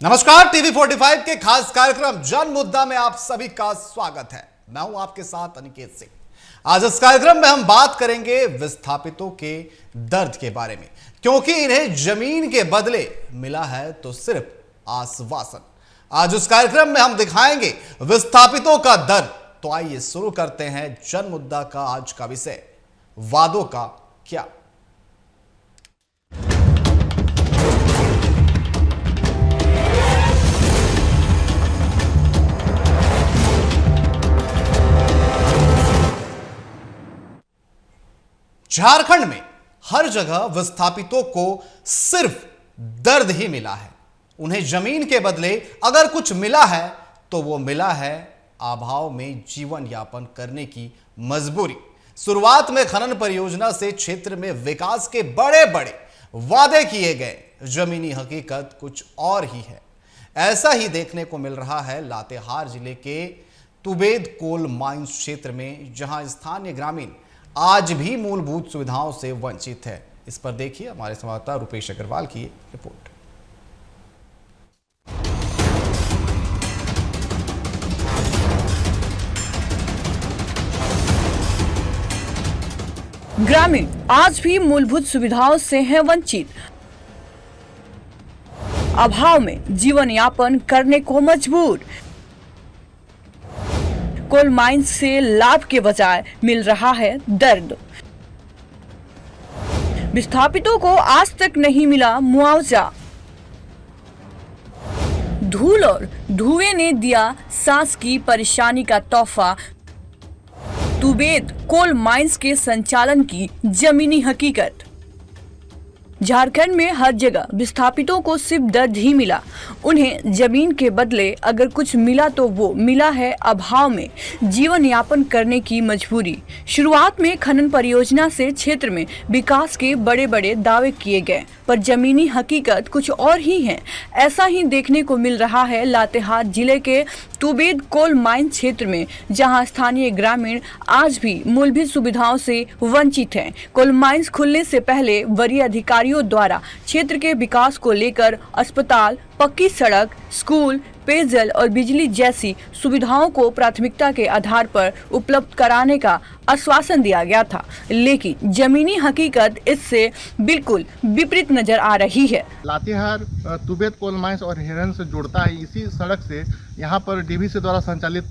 नमस्कार, टीवी 45 के खास कार्यक्रम जन मुद्दा में आप सभी का स्वागत है। मैं हूं आपके साथ अनिकेत सिंह। आज इस कार्यक्रम में हम बात करेंगे विस्थापितों के दर्द के बारे में, क्योंकि इन्हें जमीन के बदले मिला है तो सिर्फ आश्वासन। आज उस कार्यक्रम में हम दिखाएंगे विस्थापितों का दर्द। तो आइए शुरू करते हैं जन मुद्दा का आज का विषय, वादों का क्या। झारखंड में हर जगह विस्थापितों को सिर्फ दर्द ही मिला है। उन्हें जमीन के बदले अगर कुछ मिला है तो वो मिला है अभाव में जीवन यापन करने की मजबूरी। शुरुआत में खनन परियोजना से क्षेत्र में विकास के बड़े बड़े वादे किए गए, जमीनी हकीकत कुछ और ही है। ऐसा ही देखने को मिल रहा है लातेहार जिले के तुबेद कोल माइंस क्षेत्र में, जहां स्थानीय ग्रामीण आज भी मूलभूत सुविधाओं से वंचित है। इस पर देखिए हमारे संवाददाता रुपेश अग्रवाल की रिपोर्ट। ग्रामीण आज भी मूलभूत सुविधाओं से हैं वंचित, अभाव में जीवन यापन करने को मजबूर। कोल माइंस से लाभ के बजाय मिल रहा है दर्द। विस्थापितों को आज तक नहीं मिला मुआवजा। धूल और धुएं ने दिया सांस की परेशानी का तोहफा। तुबेद कोल माइंस के संचालन की जमीनी हकीकत। झारखंड में हर जगह विस्थापितों को सिर्फ दर्द ही मिला। उन्हें जमीन के बदले अगर कुछ मिला तो वो मिला है अभाव में जीवन यापन करने की मजबूरी। शुरुआत में खनन परियोजना से क्षेत्र में विकास के बड़े बड़े दावे किए गए, पर जमीनी हकीकत कुछ और ही है। ऐसा ही देखने को मिल रहा है लातेहार जिले के तुबेद कोल माइन क्षेत्र में, जहां स्थानीय ग्रामीण आज भी मूलभूत सुविधाओं से वंचित हैं। कोल माइंस खुलने से पहले वरीय अधिकारियों द्वारा क्षेत्र के विकास को लेकर अस्पताल, पक्की सड़क, स्कूल, पेयजल और बिजली जैसी सुविधाओं को प्राथमिकता के आधार पर उपलब्ध कराने का आश्वासन दिया गया था, लेकिन जमीनी हकीकत इससे बिल्कुल विपरीत नजर आ रही है। लातेहार तुबेद कोल माइंस और हिरन से जोड़ता है। इसी सड़क से यहाँ पर डीवीसी द्वारा संचालित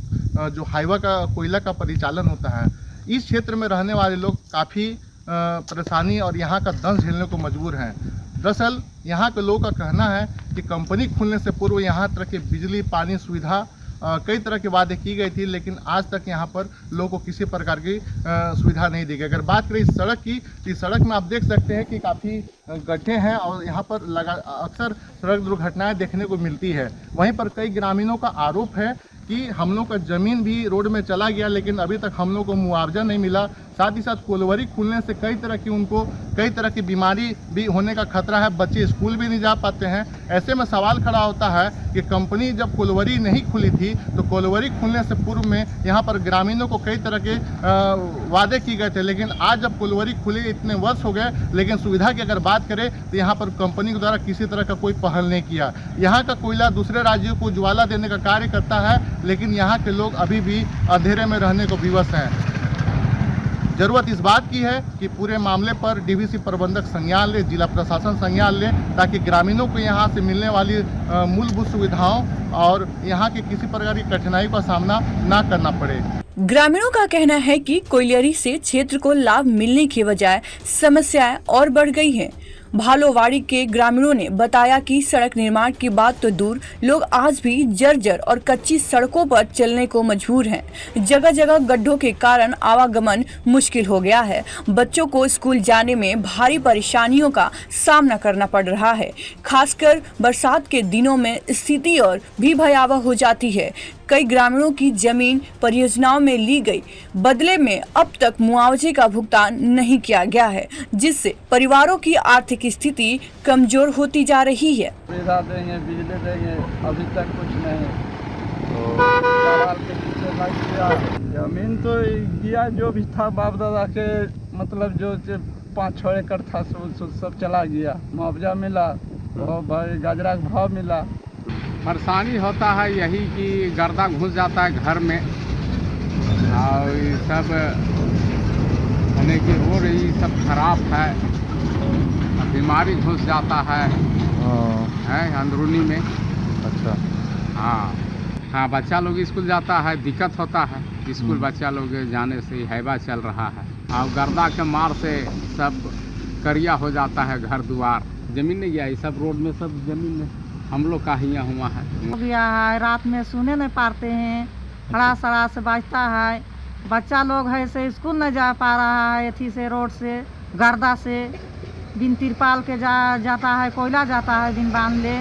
जो हाईवा का कोयला का परिचालन होता है। इस क्षेत्र में रहने वाले लोग काफ़ी परेशानी और यहाँ का दंश झेलने को मजबूर हैं। दरअसल यहाँ के लोगों का कहना है कि कंपनी खुलने से पूर्व यहाँ तरह के बिजली, पानी सुविधा कई तरह के वादे की गई थी, लेकिन आज तक यहाँ पर लोगों को किसी प्रकार की सुविधा नहीं दी गई। अगर बात करें इस सड़क की, तो इस सड़क में आप देख सकते हैं कि काफ़ी गड्ढे हैं और यहाँ पर अक्सर सड़क दुर्घटनाएं देखने को मिलती है। वहीं पर कई ग्रामीणों का आरोप है कि हम लोग का ज़मीन भी रोड में चला गया, लेकिन अभी तक हम लोग को मुआवजा नहीं मिला। साथ ही साथ कोलवरी खुलने से कई तरह की बीमारी भी होने का खतरा है। बच्चे स्कूल भी नहीं जा पाते हैं। ऐसे में सवाल खड़ा होता है कि कंपनी जब कोलवरी नहीं खुली थी तो कोलवरी खुलने से पूर्व में यहाँ पर ग्रामीणों को कई तरह के वादे किए गए थे, लेकिन आज जब कोलवरी खुली इतने वर्ष हो गए, लेकिन सुविधा की अगर बात करें तो यहाँ पर कंपनी के द्वारा किसी तरह का कोई पहल नहीं किया। यहाँ का कोयला दूसरे राज्यों को ज्वाला देने का कार्य करता है, लेकिन यहाँ के लोग अभी भी अंधेरे में रहने को विवश हैं। जरूरत इस बात की है कि पूरे मामले पर डीवीसी प्रबंधक संज्ञान ले, जिला प्रशासन संज्ञान ले, ताकि ग्रामीणों को यहाँ से मिलने वाली मूलभूत सुविधाओं और यहाँ की किसी प्रकार की कठिनाई का सामना ना करना पड़े। ग्रामीणों का कहना है कि कोयलरी से क्षेत्र को लाभ मिलने के बजाय समस्याएं और बढ़ गई हैं। भालोवाड़ी के ग्रामीणों ने बताया कि सड़क निर्माण की बात तो दूर, लोग आज भी जर्जर और कच्ची सड़कों पर चलने को मजबूर हैं। जगह जगह गड्ढों के कारण आवागमन मुश्किल हो गया है। बच्चों को स्कूल जाने में भारी परेशानियों का सामना करना पड़ रहा है। खासकर बरसात के दिनों में स्थिति और भी भयावह हो जाती है। कई ग्रामीणों की जमीन परियोजनाओं में ली गई, बदले में अब तक मुआवजे का भुगतान नहीं किया गया है, जिससे परिवारों की आर्थिक स्थिति कमजोर होती जा रही है। सुविधा देंगे, बिजली देंगे, अभी तक कुछ नहीं। जमीन तो किया जो भी था बाप दादा के, मतलब जो 5-6 एकड़ था सब चला गया। मुआवजा मिला और भाई गाजरा का भाव मिला, परेशानी होता है यही कि गर्दा घुस जाता है घर में, और ये सब यानी कि रोड ये सब खराब है, बीमारी घुस जाता है अंदरूनी में। अच्छा। हाँ, बच्चा लोग स्कूल जाता है, दिक्कत होता है स्कूल बच्चा लोग जाने से, हैवा चल रहा है, और गर्दा के मार से सब करिया हो जाता है, घर द्वार, जमीन नहीं गया, ये सब रोड में सब जमीन में हम लोग का ही हुआ है। गया है, रात में सोने नहीं पाते हैं, खड़ा सड़ा से बजता है, बच्चा लोग है से स्कूल नहीं जा पा रहा है, एथी से रोड से गर्दा से बिन तिरपाल के जाता है, कोयला जाता है बिन बांध ले,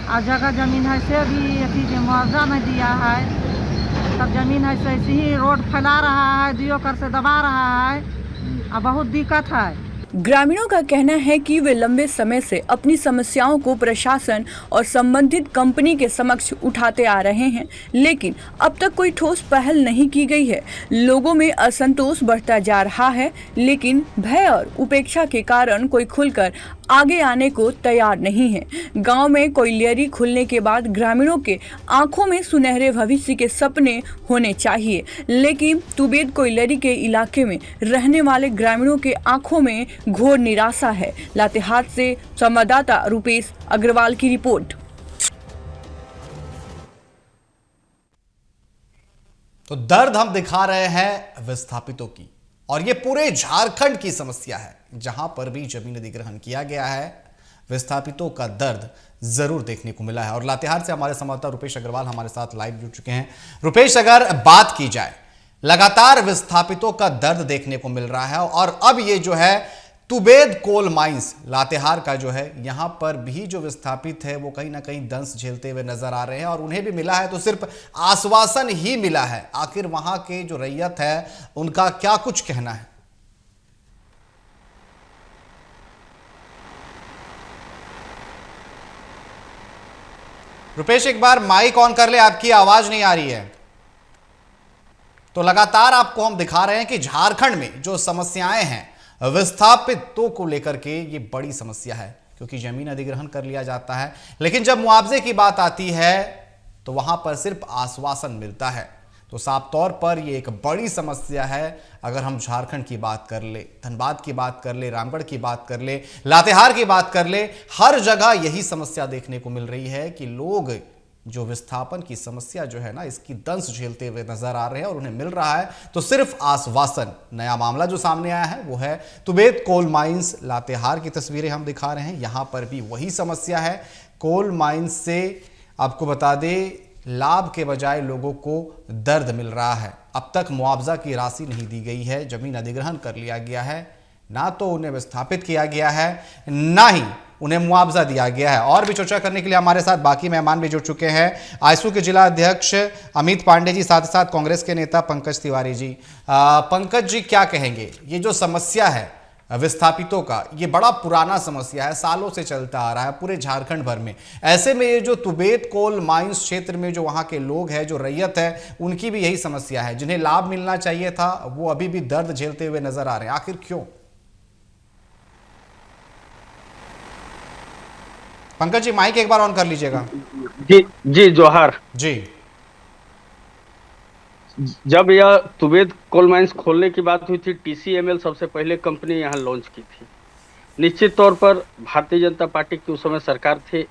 और जगह जमीन है से भी एथी के मुआवजा नहीं दिया है, तब जमीन है से ऐसे ही रोड फैला रहा है, दियो कर से दबा रहा है, और बहुत दिक्कत है। ग्रामीणों का कहना है कि वे लंबे समय से अपनी समस्याओं को प्रशासन और संबंधित कंपनी के समक्ष उठाते आ रहे हैं, लेकिन अब तक कोई ठोस पहल नहीं की गई है। लोगों में असंतोष बढ़ता जा रहा है, लेकिन भय और उपेक्षा के कारण कोई खुलकर आगे आने को तैयार नहीं है। गांव में कोयलियरी खुलने के बाद ग्रामीणों के आंखों में सुनहरे भविष्य के सपने होने चाहिए, लेकिन तुबेद कोयलियरी के इलाके में रहने वाले ग्रामीणों के आंखों में घोर निराशा है। लातेहार से संवाददाता रुपेश अग्रवाल की रिपोर्ट। तो दर्द हम दिखा रहे हैं विस्थापितों की, और ये पूरे झारखंड की समस्या है। जहां पर भी जमीन अधिग्रहण किया गया है, विस्थापितों का दर्द जरूर देखने को मिला है। और लातेहार से हमारे संवाददाता रुपेश अग्रवाल हमारे साथ लाइव जुड़ चुके हैं। रुपेश, अगर बात की जाए, लगातार विस्थापितों का दर्द देखने को मिल रहा है, और अब ये जो है तुबेद कोल माइंस लातेहार का जो है, यहां पर भी जो विस्थापित है वो कहीं ना कहीं दंश झेलते हुए नजर आ रहे हैं, और उन्हें भी मिला है तो सिर्फ आश्वासन ही मिला है। आखिर वहां के जो रैयत है उनका क्या कुछ कहना है? रुपेश, एक बार माइक ऑन कर ले, आपकी आवाज नहीं आ रही है। तो लगातार आपको हम दिखा रहे हैं कि झारखंड में जो समस्याएं हैं विस्थापितों को लेकर के, ये बड़ी समस्या है, क्योंकि जमीन अधिग्रहण कर लिया जाता है, लेकिन जब मुआवजे की बात आती है तो वहां पर सिर्फ आश्वासन मिलता है। तो साफ तौर पर ये एक बड़ी समस्या है। अगर हम झारखंड की बात कर ले, धनबाद की बात कर ले, रामगढ़ की बात कर ले, लातेहार की बात कर ले, हर जगह यही समस्या देखने को मिल रही है कि लोग जो विस्थापन की समस्या जो है ना, इसकी दंश झेलते हुए नजर आ रहे हैं, और उन्हें मिल रहा है तो सिर्फ आश्वासन। नया मामला जो सामने आया है वो है तुबेद कोल माइंस लातेहार की तस्वीरें हम दिखा रहे हैं। यहां पर भी वही समस्या है। कोल माइंस से आपको बता दें, लाभ के बजाय लोगों को दर्द मिल रहा है। अब तक मुआवजा की राशि नहीं दी गई है, जमीन अधिग्रहण कर लिया गया है, ना तो उन्हें विस्थापित किया गया है, ना ही उन्हें मुआवजा दिया गया है। और भी चर्चा करने के लिए हमारे साथ बाकी मेहमान भी जुड़ चुके हैं। आईसू के जिला अध्यक्ष अमित पांडे जी, साथ ही साथ कांग्रेस के नेता पंकज तिवारी जी। पंकज जी, क्या कहेंगे? ये जो समस्या है विस्थापितों का, ये बड़ा पुराना समस्या है, सालों से चलता आ रहा है पूरे झारखंड भर में। ऐसे में ये जो तुबेद कोल माइंस क्षेत्र में जो वहां के लोग हैं, जो रैयत है, उनकी भी यही समस्या है। जिन्हें लाभ मिलना चाहिए था वो अभी भी दर्द झेलते हुए नजर आ रहे हैं। आखिर क्यों? पंकज जी, माइक एक बार ऑन कर लीजिएगा। जी जोहार जी। जब यह तुबेद कोल माइंस खोलने की बात हुई थी, TCML सबसे पहले कंपनी यहाँ लॉन्च की थी। निश्चित तौर पर भारतीय जनता पार्टी की उस समय सरकार थी,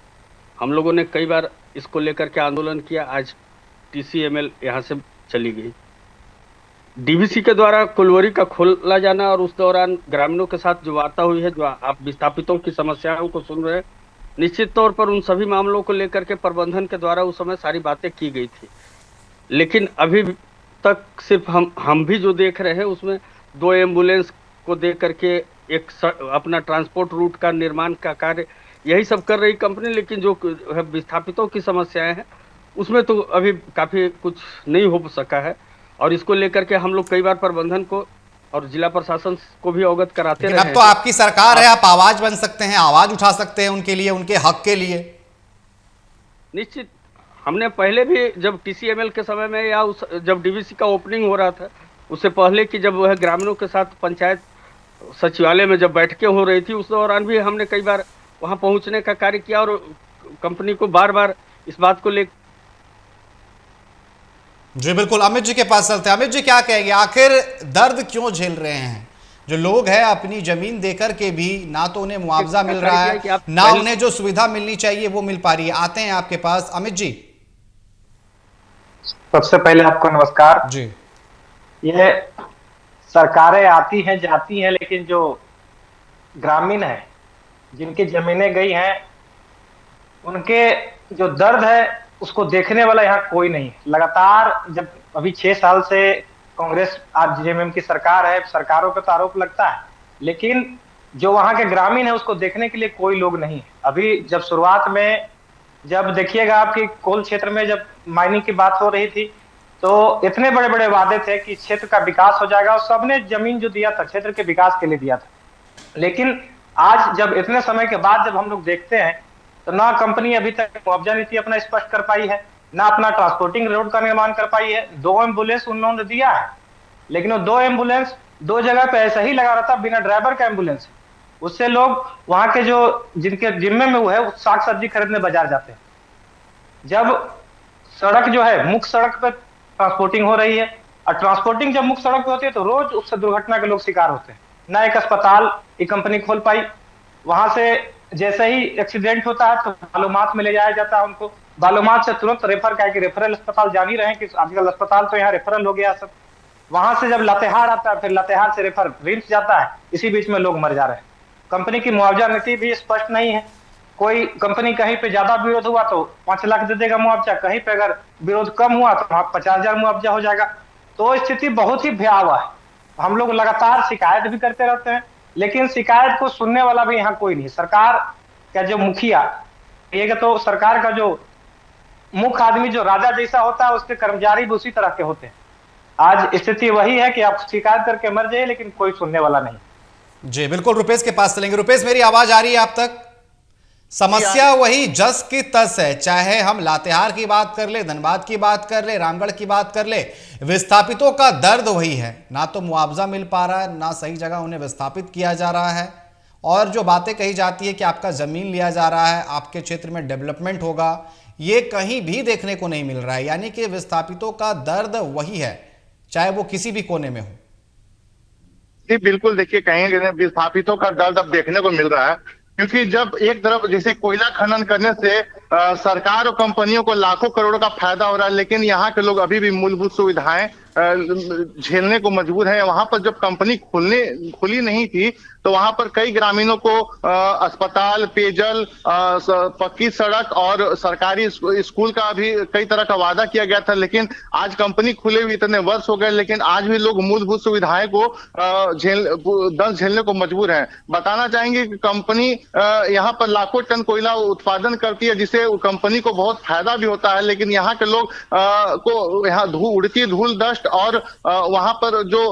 हम लोगों ने कई बार इसको लेकर के आंदोलन किया। आज TCML यहाँ से चली गई। DVC के द्वारा कोयलियरी का खोला जाना, और उस दौरान ग्रामीणों के साथ जो वार्ता हुई है, जो आप विस्थापितों की समस्याओं को सुन रहे हैं, निश्चित तौर पर उन सभी मामलों को लेकर के प्रबंधन के द्वारा उस समय सारी बातें की गई थी। लेकिन अभी तक सिर्फ हम भी जो देख रहे हैं उसमें 2 एम्बुलेंस को दे करके एक अपना ट्रांसपोर्ट रूट का निर्माण का कार्य यही सब कर रही कंपनी। लेकिन जो विस्थापितों की समस्याएं हैं उसमें तो अभी काफ़ी कुछ नहीं हो सका है, और इसको लेकर के हम लोग कई बार प्रबंधन को और जिला प्रशासन को भी अवगत कराते रहे। अब तो आपकी सरकार है, आप आवाज बन सकते हैं, आवाज उठा सकते हैं उनके लिए, उनके हक के लिए। निश्चित हमने पहले भी जब TCML के समय में, या जब DVC का ओपनिंग हो रहा था, उससे पहले कि जब वह ग्रामीणों के साथ पंचायत सचिवालय में जब बैठकें हो रही थी, उस दौरान भी हमने कई बार वहां पहुंचने का कार्य किया, और कंपनी को बार बार इस बात को लेकर। जी बिल्कुल, अमित जी के पास चलते हैं। अमित जी, क्या कहेंगे, आखिर दर्द क्यों झेल रहे हैं जो लोग हैं? अपनी जमीन देकर के भी ना तो उन्हें मुआवजा मिल रहा है, ना उन्हें जो सुविधा मिलनी चाहिए वो मिल पा रही है। आते हैं आपके पास अमित जी। सबसे पहले आपको नमस्कार जी। यह सरकारें आती हैं जाती हैं, लेकिन जो ग्रामीण है जिनकी जमीनें गई हैं उनके जो दर्द है उसको देखने वाला यहाँ कोई नहीं है। लगातार जब अभी 6 साल से कांग्रेस आज जेएमएम की सरकार है, सरकारों पे तो आरोप लगता है, लेकिन जो वहां के ग्रामीण है उसको देखने के लिए कोई लोग नहीं है। अभी जब शुरुआत में जब देखिएगा आपकी कोल क्षेत्र में जब माइनिंग की बात हो रही थी तो इतने बड़े बड़े वादे थे कि क्षेत्र का विकास हो जाएगा, और सबने जमीन जो दिया था क्षेत्र के विकास के लिए दिया था। लेकिन आज जब इतने समय के बाद जब हम लोग देखते हैं तो ना कंपनी अभी तक मुआवजा नीति अपना स्पष्ट कर पाई है, ना अपना ट्रांसपोर्टिंग रोड का निर्माण कर पाई है। 2 एम्बुलेंस उन लोगों ने दिया है, लेकिन वो 2 एम्बुलेंस 2 जगह पे ऐसा ही लगा रहता बिना ड्राइवर का एम्बुलेंस। उससे लोग वहां के जो जिनके जिम्मे में वो है साग सब्जी खरीदने बाजार जाते हैं। जब सड़क जो है मुख्य सड़क पे ट्रांसपोर्टिंग हो रही है, और ट्रांसपोर्टिंग जब मुख्य सड़क पे होती है तो रोज उससे दुर्घटना के लोग शिकार होते हैं। ना एक अस्पताल ये कंपनी खोल पाई, वहां से जैसे ही एक्सीडेंट होता है तो बालूमाथ में ले जाया जाता है उनको, बालूमाथ से तुरंत रेफर करके रेफरल अस्पताल जान ही रहे हैं कि आजकल अस्पताल तो यहाँ रेफरल हो गया सब। वहां से जब लातेहार आता है फिर लातेहार से रेफर रिम्स जाता है, इसी बीच में लोग मर जा रहे हैं। कंपनी की मुआवजा नीति भी स्पष्ट नहीं है। कोई कंपनी कहीं पे ज्यादा विरोध हुआ तो 5 लाख दे देगा मुआवजा, कहीं पे अगर विरोध कम हुआ तो 50,000 मुआवजा हो जाएगा। तो स्थिति बहुत ही भयावह है। हम लोग लगातार शिकायत भी करते रहते हैं, लेकिन शिकायत को सुनने वाला भी यहाँ कोई नहीं। सरकार का जो मुखिया, ये तो सरकार का जो मुख्य आदमी जो राजा जैसा होता है उसके कर्मचारी भी उसी तरह के होते हैं। आज स्थिति वही है कि आप शिकायत करके मर जाइए लेकिन कोई सुनने वाला नहीं। जी बिल्कुल, रुपेश के पास चलेंगे। रुपेश, मेरी आवाज आ रही है आप तक? समस्या वही जस की तस है, चाहे हम लातेहार की बात कर ले, धनबाद की बात कर ले, रामगढ़ की बात कर ले, विस्थापितों का दर्द वही है। ना तो मुआवजा मिल पा रहा है, ना सही जगह उन्हें विस्थापित किया जा रहा है, और जो बातें कही जाती है कि आपका जमीन लिया जा रहा है, आपके क्षेत्र में डेवलपमेंट होगा, ये कहीं भी देखने को नहीं मिल रहा है। यानी कि विस्थापितों का दर्द वही है, चाहे वो किसी भी कोने में हो। जी बिल्कुल, देखिए कहीं विस्थापितों का दर्द अब देखने को मिल रहा है, क्योंकि जब एक तरफ जैसे कोयला खनन करने से सरकार और कंपनियों को लाखों करोड़ का फायदा हो रहा है, लेकिन यहाँ के लोग अभी भी मूलभूत सुविधाएं झेलने को मजबूर हैं। वहां पर जब कंपनी खुली नहीं थी तो वहां पर कई ग्रामीणों को अस्पताल, पेयजल, पक्की सड़क और सरकारी स्कूल का भी कई तरह का वादा किया गया था, लेकिन आज कंपनी खुले हुए इतने वर्ष हो गए, लेकिन आज भी लोग मूलभूत सुविधाएं को दर्द झेलने को मजबूर हैं। बताना चाहेंगे कि कंपनी यहाँ पर लाखों टन कोयला उत्पादन करती है, जिससे कंपनी को बहुत फायदा भी होता है, लेकिन यहाँ के लोग को यहाँ उड़ती धूल दस्ट और वहां पर जो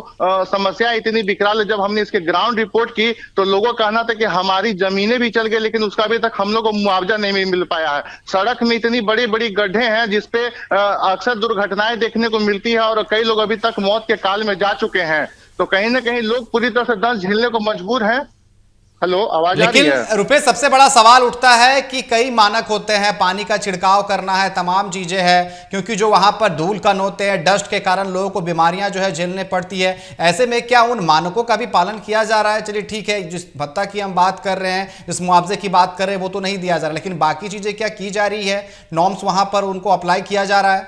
समस्या इतनी विकराल है। जब हमने इसके ग्राउंड रिपोर्ट की तो लोगों का कहना था कि हमारी जमीनें भी चल गई, लेकिन उसका अभी तक हम लोग को मुआवजा नहीं मिल पाया है। सड़क में इतनी बड़ी बड़ी गड्ढे हैं जिसपे अक्सर दुर्घटनाएं देखने को मिलती है, और कई लोग अभी तक मौत के काल में जा चुके हैं। तो कहीं ना कहीं लोग पूरी तरह से दर्द झेलने को मजबूर हैं। हेलो, आवाज आ रही है? लेकिन रुपेश, सबसे बड़ा सवाल उठता है कि कई मानक होते हैं, पानी का छिड़काव करना है, तमाम चीजें हैं, क्योंकि जो वहां पर धूल कण होते हैं, डस्ट के कारण लोगों को बीमारियां जो है झेलने पड़ती है। ऐसे में क्या उन मानकों का भी पालन किया जा रहा है? चलिए ठीक है, जिस भत्ता की हम बात कर रहे हैं, जिस मुआवजे की बात कर रहे हैं, वो तो नहीं दिया जा रहा, लेकिन बाकी चीजें क्या की जा रही है? नॉर्म्स वहां पर उनको अप्लाई किया जा रहा है?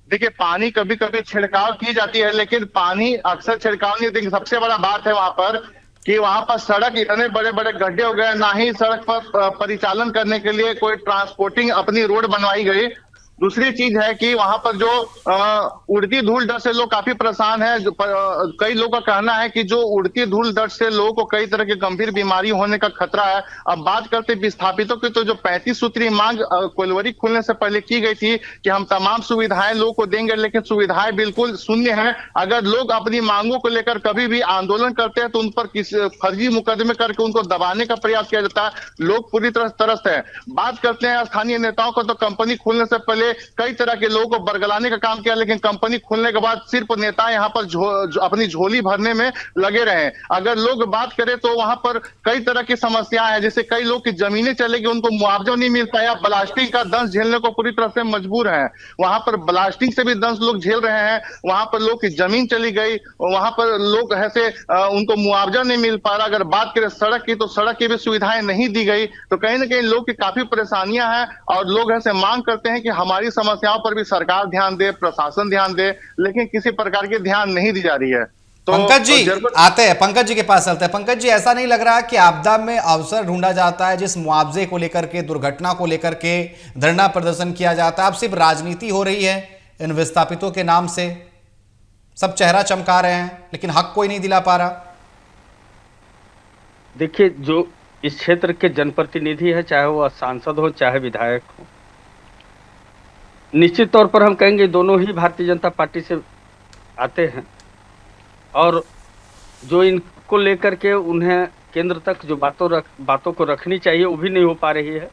देखिए, पानी कभी कभी छिड़काव की जाती है, लेकिन पानी अक्सर छिड़काव नहीं होती। सबसे बड़ा बात है वहां पर कि वहां पर सड़क इतने बड़े बड़े गड्ढे हो गए, ना ही सड़क पर परिचालन करने के लिए कोई ट्रांसपोर्टिंग अपनी रोड बनवाई गई। दूसरी चीज है कि वहां पर जो उड़ती धूल डस्ट से लोग काफी परेशान है। कई लोगों का कहना है कि जो उड़ती धूल डस्ट से लोगों को कई तरह की गंभीर बीमारी होने का खतरा है। अब बात करते विस्थापितों की, तो जो 35 सूत्री मांग कोयलवरी खुलने से पहले की गई थी कि हम तमाम सुविधाएं लोगों को देंगे, लेकिन सुविधाएं बिल्कुल शून्य है। अगर लोग अपनी मांगों को लेकर कभी भी आंदोलन करते हैं तो उन पर किसी फर्जी मुकदमे करके उनको दबाने का प्रयास किया जाता है। लोग पूरी तरह त्रस्त है। बात करते हैं स्थानीय नेताओं को, तो कंपनी खुलने से पहले से कई तरह के लोगों को बरगलाने का काम किया, लेकिन कंपनी खुलने के बाद सिर्फ नेता यहाँ पर अपनी झोली भरने में लगे रहे। अगर लोग बात करें तो वहां पर कई तरह की समस्याएं हैं, जैसे कई लोग की जमीनें चले गई, उनको मुआवजा नहीं मिल पाया, ब्लास्टिंग का दंश झेलने को पूरी तरह से मजबूर है। वहां पर ब्लास्टिंग से भी दंश लोग झेल रहे हैं, वहां पर लोग की जमीन चली गई, वहां पर लोग ऐसे उनको मुआवजा नहीं मिल पा रहा। अगर बात करें सड़क की, तो सड़क की भी सुविधाएं नहीं दी गई, तो कहीं ना कहीं लोग की काफी परेशानियां हैं और लोग ऐसे मांग करते हैं कि हमारी समस्याओं पर भी सरकार ध्यान दे, प्रशासन ध्यान दे, लेकिन किसी प्रकार की ध्यान नहीं दी जा रही है। तो पंकज जी आते हैं, पंकज जी के पास चलते हैं। पंकज जी, ऐसा नहीं लग रहा कि आपदा में अवसर ढूंढा जाता है, जिस मुआवजे को लेकर के, दुर्घटना को लेकर के धरना प्रदर्शन किया जाता है, अब सिर्फ राजनीति हो रही है इन विस्थापितों के नाम से? सब चेहरा चमका रहे हैं लेकिन हक कोई नहीं दिला पा रहा। देखिए, जो इस क्षेत्र के जनप्रतिनिधि है, चाहे वह सांसद हो चाहे विधायक हो, निश्चित तौर पर हम कहेंगे दोनों ही भारतीय जनता पार्टी से आते हैं, और जो इनको लेकर के उन्हें केंद्र तक जो बातों को रखनी चाहिए वो भी नहीं हो पा रही है।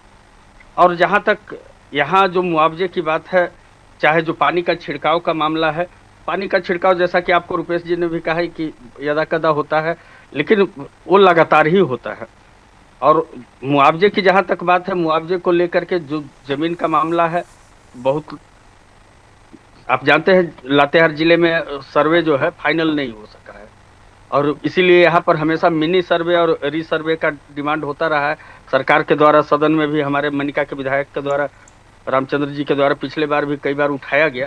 और जहाँ तक यहाँ जो मुआवजे की बात है, चाहे जो पानी का छिड़काव का मामला है, पानी का छिड़काव जैसा कि आपको रुपेश जी ने भी कहा है कि यदा कदा होता है, लेकिन वो लगातार ही होता है। और मुआवजे की जहाँ तक बात है, मुआवजे को लेकर के जो जमीन का मामला है, बहुत आप जानते हैं लातेहार जिले में सर्वे जो है फाइनल नहीं हो सका है, और इसीलिए यहाँ पर हमेशा मिनी सर्वे और रीसर्वे का डिमांड होता रहा है सरकार के द्वारा। सदन में भी हमारे मनिका के विधायक के द्वारा, रामचंद्र जी के द्वारा पिछले बार भी कई बार उठाया गया,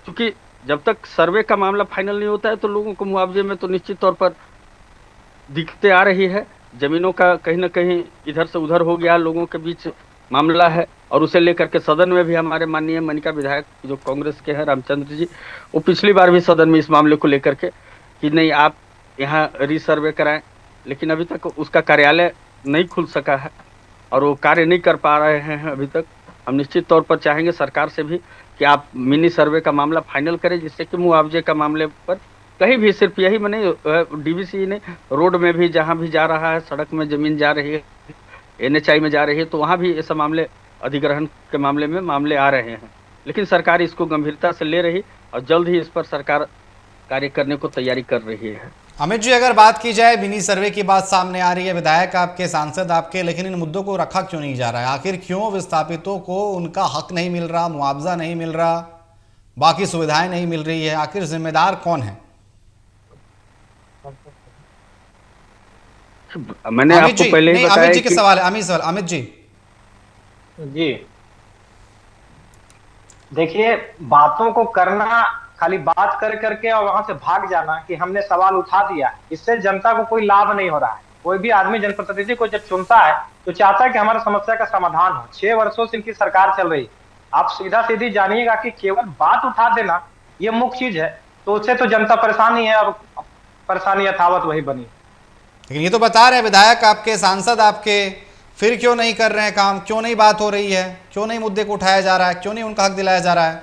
क्योंकि जब तक सर्वे का मामला फाइनल नहीं होता है तो लोगों को मुआवजे में तो निश्चित तौर पर दिक्कतें आ रही है। जमीनों का कहीं ना कहीं इधर से उधर हो गया, लोगों के बीच मामला है, और उसे लेकर के सदन में भी हमारे माननीय मनिका विधायक जो कांग्रेस के हैं रामचंद्र जी, वो पिछली बार भी सदन में इस मामले को लेकर के कि नहीं आप यहाँ रीसर्वे कराएं, लेकिन अभी तक उसका कार्यालय नहीं खुल सका है और वो कार्य नहीं कर पा रहे हैं अभी तक। हम निश्चित तौर पर चाहेंगे सरकार से भी कि आप मिनी सर्वे का मामला फाइनल करें, जिससे कि मुआवजे का मामले पर कहीं भी, सिर्फ यही में नहीं, डीवीसी ने रोड में भी जहाँ भी जा रहा है, सड़क में जमीन जा रही है, NHI में जा रही है, तो वहाँ भी ऐसा मामले, अधिग्रहण के मामले में मामले आ रहे हैं, लेकिन सरकार इसको गंभीरता से ले रही और जल्द ही इस पर सरकार कार्य करने को तैयारी कर रही है। अमित जी, अगर बात की जाए, मिनी सर्वे की बात सामने आ रही है, विधायक आपके, सांसद आपके, लेकिन इन मुद्दों को रखा क्यों नहीं जा रहा है? आखिर क्यों विस्थापितों को उनका हक नहीं मिल रहा, मुआवजा नहीं मिल रहा, बाकी सुविधाएं नहीं मिल रही है? आखिर जिम्मेदार कौन है? मैंने आपको पहले ही बताया अमित जी के सवाल है। अमित जी जी, देखिए, बातों को करना, खाली बात कर करके और वहां से भाग जाना कि हमने सवाल उठा दिया, इससे जनता को कोई लाभ नहीं हो रहा है। कोई भी आदमी जनप्रतिनिधि को जब चुनता है तो चाहता है कि हमारा समस्या का समाधान हो। 6 वर्षों से इनकी सरकार चल रही, आप सीधा सीधी जानिएगा कि केवल बात उठा देना ये मुख्य चीज है, तो उससे तो जनता परेशानी है और परेशानी यथावत वही बनी। लेकिन ये तो बता रहे विधायक आपके, सांसद आपके, फिर क्यों नहीं कर रहे हैं काम? क्यों नहीं बात हो रही है? क्यों नहीं मुद्दे को उठाया जा रहा है? क्यों नहीं उनका हक दिलाया जा रहा है?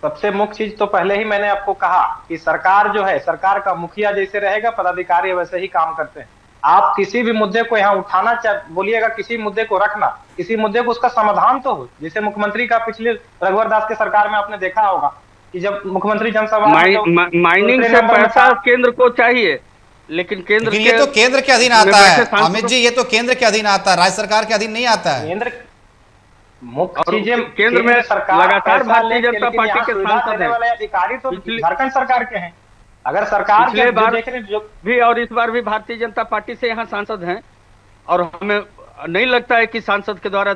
सबसे मुख्य चीज तो पहले ही मैंने आपको कहा कि सरकार जो है, सरकार का मुखिया जैसे रहेगा, पदाधिकारी वैसे ही काम करते हैं। आप किसी भी मुद्दे को यहाँ उठाना बोलिएगा, किसी मुद्दे को रखना, किसी मुद्दे को उसका समाधान तो हो। जैसे मुख्यमंत्री का पिछले रघुवर दास के सरकार में आपने देखा होगा कि जब मुख्यमंत्री जनसभा माइनिंग से पैसा केंद्र को चाहिए, लेकिन केंद्र ये तो केंद्र के अधीन आता है अमित जी, ये तो केंद्र के अधीन आता है, राज्य सरकार के अधीन नहीं आता है। केंद्र मुख्य चीजें, केंद्र में लगातार भारतीय जनता पार्टी के सांसद हैं, वाले अधिकारी तो झारखंड सरकार के हैं। अगर सरकार पिछले बार भी और इस बार भी भारतीय जनता पार्टी से यहाँ सांसद हैं, और हमें नहीं लगता है कि सांसद के द्वारा,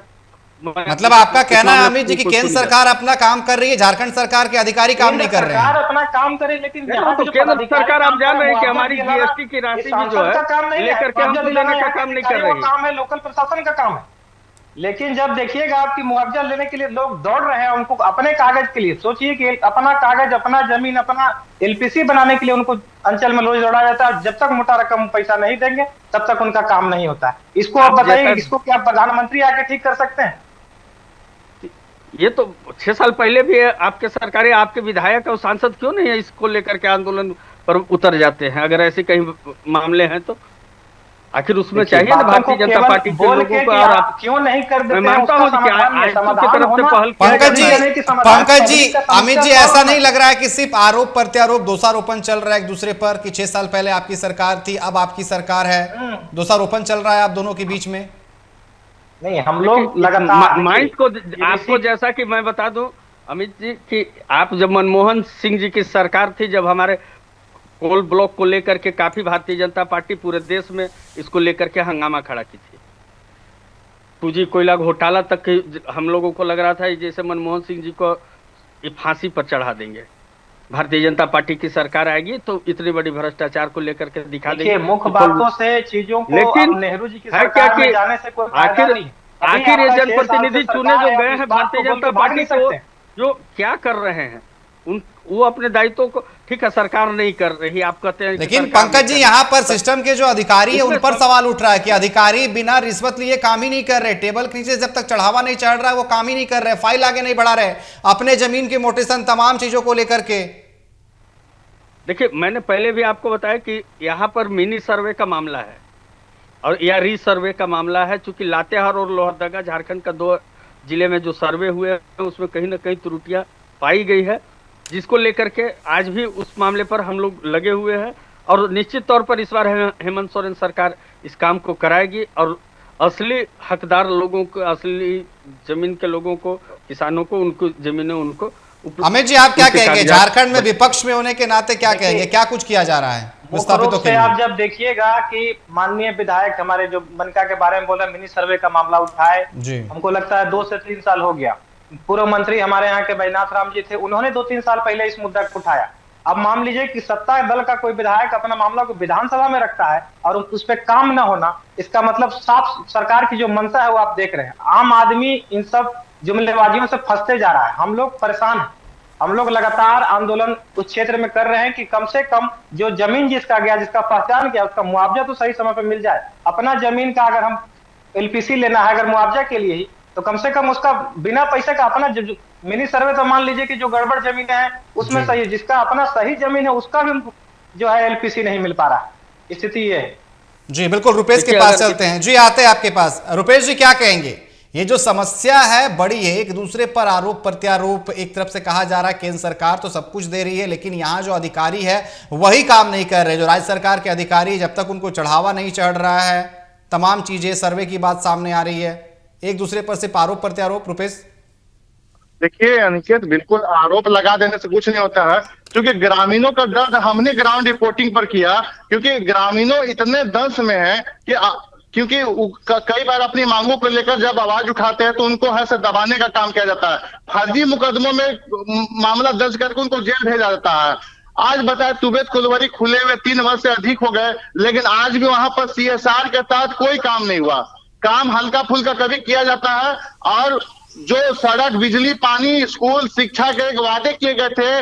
मतलब आपका कहना है अमित जी कि केंद्र सरकार अपना काम कर रही है, झारखंड सरकार के अधिकारी काम नहीं कर रहे हैं? सरकार अपना काम करे, लेकिन यहाँ तो केंद्र सरकार, आप जान रहे हैं कि हमारी GST की राशि भी जो है लेकर के हमको देने का काम नहीं कर रही है। काम है लोकल प्रशासन का काम है। लेकिन जब देखिएगा आपकी मुआवजा लेने के लिए लोग दौड़ रहे हैं, उनको अपने कागज के लिए, सोचिए कि अपना कागज, अपना जमीन, अपना LPC बनाने के लिए उनको अंचल में रोज दौड़ा जाता है। जब तक मोटा रकम पैसा नहीं देंगे तब तक उनका काम नहीं होता है। इसको आप बताइए, इसको क्या प्रधानमंत्री आके ठीक कर सकते हैं? ये तो 6 साल पहले भी आपके सरकारें, आपके विधायक और सांसद क्यों नहीं है इसको लेकर के आंदोलन पर उतर जाते हैं, अगर ऐसे कहीं मामले हैं तो? आखिर उसमें देखिए, चाहिए ना बातों को भारतीय जनता केवल पार्टी के बोल लोगों के को। कि और आप आप, क्यों नहीं कर देते मैं हैं, मानता उसका हूँ कि समाधान नहीं है। आयुक्त की समाधान तरफ से होना पहल किया पंकज जी, ये नहीं कि समाधान पंकज जी, पब्लिक का अमित जी, समस्या ऐसा solve नहीं होना। लग रहा है कि सिर्फ आरोप प्रत्यारोप दोषारोपण चल रहा है एक दूसरे पर कि 6 साल पहले आपकी सरकार थी, अब आपकी सरकार है, दोषारोपण चल रहा है आप दोनों के बीच में? नहीं, हम लोग लगातार माइंड को देखिए, आपको, जैसा कि मैं बता दूं अमित जी कि आप जब मनमोहन सिंह जी की सरकार थी, जब हमारे कोल ब्लॉक को लेकर के काफी भारतीय जनता पार्टी पूरे देश में इसको लेकर के हंगामा खड़ा की थी। 2G कोयला घोटाला तक के हम लोगों को लग रहा था जैसे मनमोहन सिंह जी को ये फांसी पर चढ़ा देंगे, भारतीय जनता पार्टी की सरकार आएगी तो इतनी बड़ी भ्रष्टाचार को लेकर के दिखा देखिए, देंगे। मुख्य बातों से चीजों को लेकिन अब नेहरू जी की है क्या सरकार में कि जाने से कोई फायदा आखिर नहीं। अभी आखिर ये आपका 6 साल जनप्रतिनिधि से चुने सरकार जो है, गए आप हैं इस बात भारतीय को बोल जनता के भाग पार्टी नहीं को, सकते। जो क्या कर रहे हैं उन वो अपने दायित्वों को, ठीक है सरकार नहीं कर रही, आप कहते हैं कि लेकिन सरकार पंकज जी, नहीं कर यहाँ पर सिस्टम के जो अधिकारी है उन पर इसमें सवाल उठ रहा है कि अधिकारी बिना रिश्वत लिए काम ही नहीं कर रहे, टेबल के नीचे जब तक चढ़ावा नहीं चढ़ रहा है वो काम ही नहीं कर रहे, फाइल आगे नहीं बढ़ा रहे, अपने जमीन के मोटेशन तमाम चीजों को लेकर के। देखिए, मैंने पहले भी आपको बताया कि यहाँ पर मिनी सर्वे का मामला है और या री सर्वे का मामला है, चूंकि लातेहार और लोहरदगा झारखंड का 2 जिले में जो सर्वे हुए हैं उसमें कहीं ना कहीं त्रुटियां पाई गई है, जिसको लेकर के आज भी उस मामले पर हम लोग लगे हुए हैं। और निश्चित तौर पर इस बार हेमंत सोरेन सरकार इस काम को कराएगी और असली हकदार लोगों को, असली जमीन के लोगों को, किसानों को, उनको जमीनें उनको। अमित जी, आप क्या कहेंगे झारखंड में विपक्ष में होने के नाते, क्या कहेंगे, क्या कुछ किया जा रहा है विस्थापितों के लिए? आप जब देखिएगा कि माननीय विधायक हमारे जो बनका के बारे में बोला, मिनी सर्वे का मामला उठाए जी, हमको लगता है 2 से 3 साल हो गया। पूर्व मंत्री हमारे यहाँ के बैजनाथ राम जी थे, उन्होंने 2-3 साल पहले इस मुद्दा को उठाया। अब मान लीजिए कि सत्ता दल का कोई विधायक अपना मामला को विधानसभा में रखता है और उस पर काम न होना, इसका मतलब साफ सरकार की जो मंशा है वो आप देख रहे हैं। आम आदमी इन सब जुमलेबाजियों से फंसते जा रहा है, हम लोग परेशान हैं। हम लोग लगातार आंदोलन उस क्षेत्र में कर रहे हैं कि कम से कम जो जमीन जिसका गया, जिसका पहचान किया, उसका मुआवजा तो सही समय पर मिल जाए। अपना जमीन का अगर हम LPC लेना है अगर मुआवजा के लिए ही, तो कम से कम उसका बिना पैसे का अपना मिनी सर्वे, तो मान लीजिए कि जो गड़बड़ जमीन है उसमें सही है, जिसका अपना सही जमीन है उसका भी जो है LPC नहीं मिल पा रहा है। स्थिति ये है। जी बिल्कुल, रुपेश के पास चलते हैं। जी, आते हैं आपके पास। रुपेश जी, क्या कहेंगे? ये जो समस्या है बड़ी है, एक दूसरे पर आरोप प्रत्यारोप, एक तरफ से कहा जा रहा है केंद्र सरकार तो सब कुछ दे रही है, लेकिन यहाँ जो अधिकारी है वही काम नहीं कर रहे। जो राज्य सरकार के अधिकारी, जब तक उनको चढ़ावा नहीं चढ़ रहा है, तमाम चीजें, सर्वे की बात सामने आ रही है, एक दूसरे पर सिर्फ आरोप प्रत्यारोप। रुपेश, देखिए अनिकेत, बिल्कुल आरोप लगा देने से कुछ नहीं होता है, क्योंकि ग्रामीणों का दर्द हमने ग्राउंड रिपोर्टिंग पर किया, क्योंकि ग्रामीणों इतने दंश में है कि क्योंकि कई बार अपनी मांगों को लेकर जब आवाज उठाते हैं तो उनको है से दबाने का काम किया जाता है, फर्जी मुकदमों में मामला दर्ज करके उनको जेल भेजा जाता है। आज बताए तुबेत कुलवरी खुले हुए 3 वर्ष से अधिक हो गए, लेकिन आज भी वहां पर CSR के तहत कोई काम नहीं हुआ। काम हल्का फुल्का कभी किया जाता है, और जो सड़क, बिजली, पानी, स्कूल, शिक्षा के वादे किए गए थे,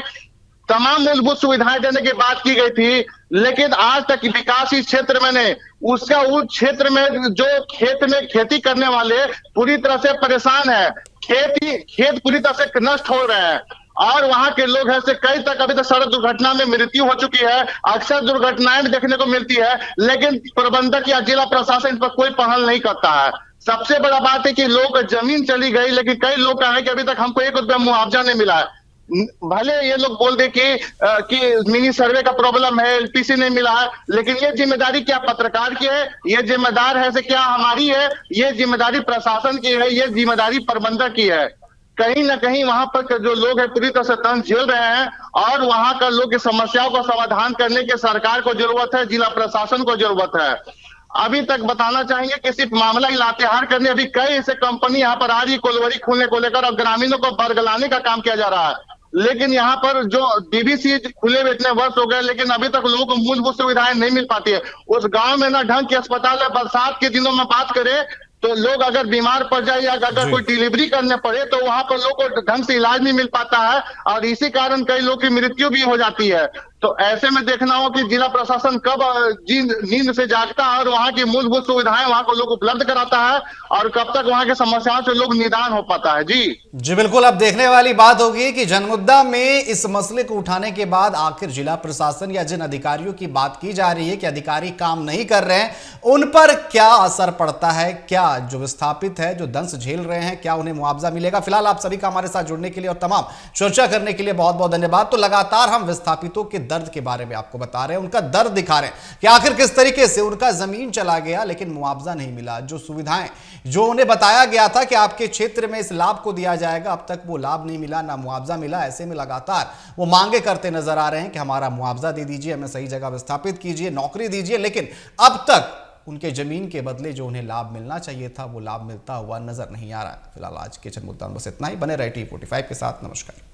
तमाम मूलभूत सुविधाएं देने की बात की गई थी, लेकिन आज तक विकास इस क्षेत्र में नहीं। उसका उस क्षेत्र में जो खेत में खेती करने वाले पूरी तरह से परेशान है, खेत पूरी तरह से नष्ट हो रहे हैं, और वहां के लोग ऐसे कई तक अभी तक सड़क दुर्घटना में मृत्यु हो चुकी है। अक्सर दुर्घटनाएं भी देखने को मिलती है, लेकिन प्रबंधक या जिला प्रशासन इस पर कोई पहल नहीं करता है। सबसे बड़ा बात है कि लोग जमीन चली गई, लेकिन कई लोग कह रहे हैं कि अभी तक हमको 1 रुपया मुआवजा नहीं मिला है। भले ये लोग बोल दे कि मिनी सर्वे का प्रॉब्लम है, LPC नहीं मिला है, लेकिन ये जिम्मेदारी क्या पत्रकार की है? ये जिम्मेदार है से क्या हमारी है? ये जिम्मेदारी प्रशासन की है, ये जिम्मेदारी प्रबंधक की है। कहीं ना कहीं वहां पर जो लोग हैं पूरी तरह से तंज झेल रहे हैं, और वहां का लोग की समस्याओं का समाधान करने की सरकार को जरूरत है, जिला प्रशासन को जरूरत है। अभी तक बताना चाहेंगे कि सिर्फ मामला ही लातेहार करने, अभी कई ऐसे कंपनी यहाँ पर आ रही कोलवरी खोलने को लेकर, और ग्रामीणों को बरगलाने का काम किया जा रहा है। लेकिन यहाँ पर जो DBC खुले हुए इतने वर्ष हो गए, लेकिन अभी तक लोगों को मूलभूत सुविधाएं नहीं मिल पाती है। उस गांव में ना ढंग के अस्पताल है, बरसात के दिनों में बात करें तो लोग अगर बीमार पड़ जाए या अगर कोई डिलीवरी करने पड़े तो वहां पर लोग को ढंग से इलाज नहीं मिल पाता है, और इसी कारण कई लोग की मृत्यु भी हो जाती है। तो ऐसे में देखना हो कि जिला प्रशासन कब नींद से जागता है और वहाँ की मूलभूत सुविधाएं वहाँ को लोग उपलब्ध कराता है और कब तक वहाँ की समस्याओं से लोग निदान हो पाता है। जी बिल्कुल, अब देखने वाली बात होगी कि जनमुद्दा में इस मसले को उठाने के बाद आखिर जिला प्रशासन या जिन अधिकारियों की बात की जा रही है कि अधिकारी काम नहीं कर रहे हैं, उन पर क्या असर पड़ता है। क्या जो विस्थापित है, जो दंश झेल रहे हैं, क्या उन्हें मुआवजा मिलेगा। फिलहाल आप सभी का हमारे साथ जुड़ने के लिए और तमाम चर्चा करने के लिए बहुत बहुत धन्यवाद। तो लगातार हम विस्थापितों के दर्द के बारे में आपको बता रहे हैं, उनका दर्द दिखा रहे हैं कि आखिर किस तरीके से उनका जमीन चला गया लेकिन मुआवजा नहीं मिला। जो सुविधाएं जो उन्हें बताया गया था कि आपके क्षेत्र में इस लाभ को दिया जाएगा, अब तक वो लाभ नहीं मिला, ना मुआवजा मिला। ऐसे में लगातार वो मांगे करते नजर आ रहे हैं कि हमारा मुआवजा दे दीजिए, हमें सही जगह विस्थापित कीजिए, नौकरी दीजिए। लेकिन अब तक उनके जमीन के बदले जो उन्हें लाभ मिलना चाहिए था वो लाभ मिलता हुआ नजर नहीं आ रहा है। फिलहाल आज के जनमुद्दा में बस इतना ही। बने रहे T45 के साथ। नमस्कार।